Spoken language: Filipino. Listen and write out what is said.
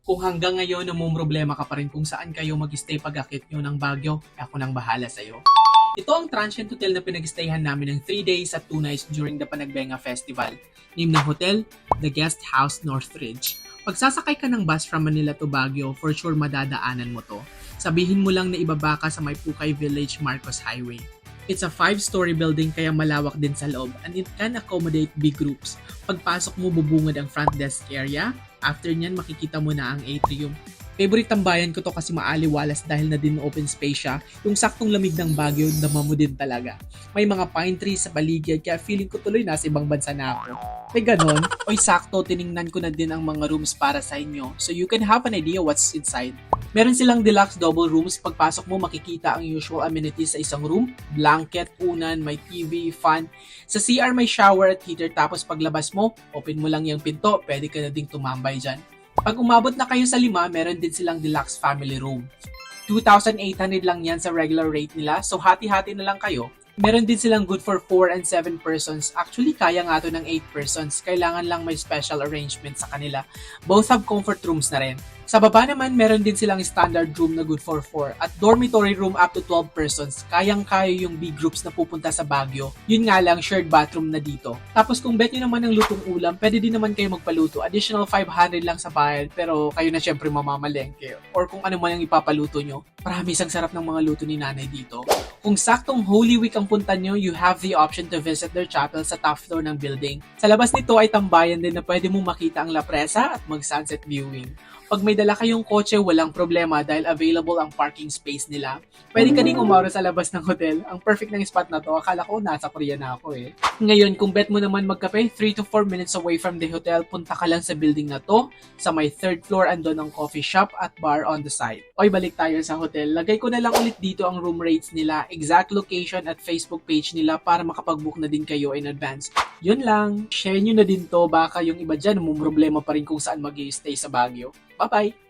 Kung hanggang ngayon namumroblema ka pa rin kung saan kayo mag-stay pag-akit nyo ng Baguio, ako nang bahala sa'yo. Ito ang transient hotel na pinag-stayhan namin ng 3 days at 2 nights during the Panagbenga Festival. Name ng hotel, The Guest House Northridge. Pagsasakay ka ng bus from Manila to Baguio, for sure madadaanan mo to. Sabihin mo lang na ibaba ka sa May Pukay Village Marcos Highway. It's a 5-story building kaya malawak din sa loob and it can accommodate big groups. Pagpasok mo bubungad ang front desk area, after nyan makikita mo na ang atrium. Favorite tambayan ko to kasi maaliwalas dahil na din open space siya. Yung saktong lamig ng Baguio, dama mo din talaga. May mga pine trees sa paligid kaya feeling ko tuloy nasa ibang bansa na ako. May ganon. Oy sakto, tiningnan ko na din ang mga rooms para sa inyo so you can have an idea what's inside. Meron silang deluxe double rooms. Pagpasok mo makikita ang usual amenities sa isang room. Blanket, unan, may TV, fan. Sa CR may shower at heater tapos paglabas mo, open mo lang yung pinto, pwede ka na ding tumambay dyan. Pag umabot na kayo sa 5, meron din silang deluxe family room. 2,800 lang yan sa regular rate nila, so hati-hati na lang kayo. Meron din silang good for 4 and 7 persons. Actually, kaya nga to ng 8 persons. Kailangan lang may special arrangement sa kanila. Both have comfort rooms na rin. Sa baba naman, meron din silang standard room na good for 4 at dormitory room up to 12 persons. Kayang-kaya yung big groups na pupunta sa Baguio. Yun nga lang, shared bathroom na dito. Tapos kung bet nyo naman ng lutong ulam, pwede din naman kayo magpaluto. Additional 500 lang sa bayad, pero kayo na syempre mamamalengke. Or kung ano man yung ipapaluto nyo. Promise, ang sarap ng mga luto ni nanay dito. Kung saktong Holy Week ang punta nyo, you have the option to visit their chapel sa top floor ng building. Sa labas nito ay tambayan din na pwede mong makita ang La Presa at mag-sunset viewing. Pag may dala kayong kotse, walang problema dahil available ang parking space nila. Pwede ka ding umaro sa labas ng hotel. Ang perfect ng spot na to, akala ko nasa Korea na ako eh. Ngayon, kung bet mo naman magkape, 3 to 4 minutes away from the hotel, punta ka lang sa building na to. Sa may 3rd floor, andon ang coffee shop at bar on the side. Oy, balik tayo sa hotel. Lagay ko na lang ulit dito ang room rates nila, exact location at Facebook page nila para makapag-book na din kayo in advance. Yun lang. Share nyo na din to, baka yung iba dyan, problema pa rin kung saan mag-i-stay sa Baguio. Bye-bye!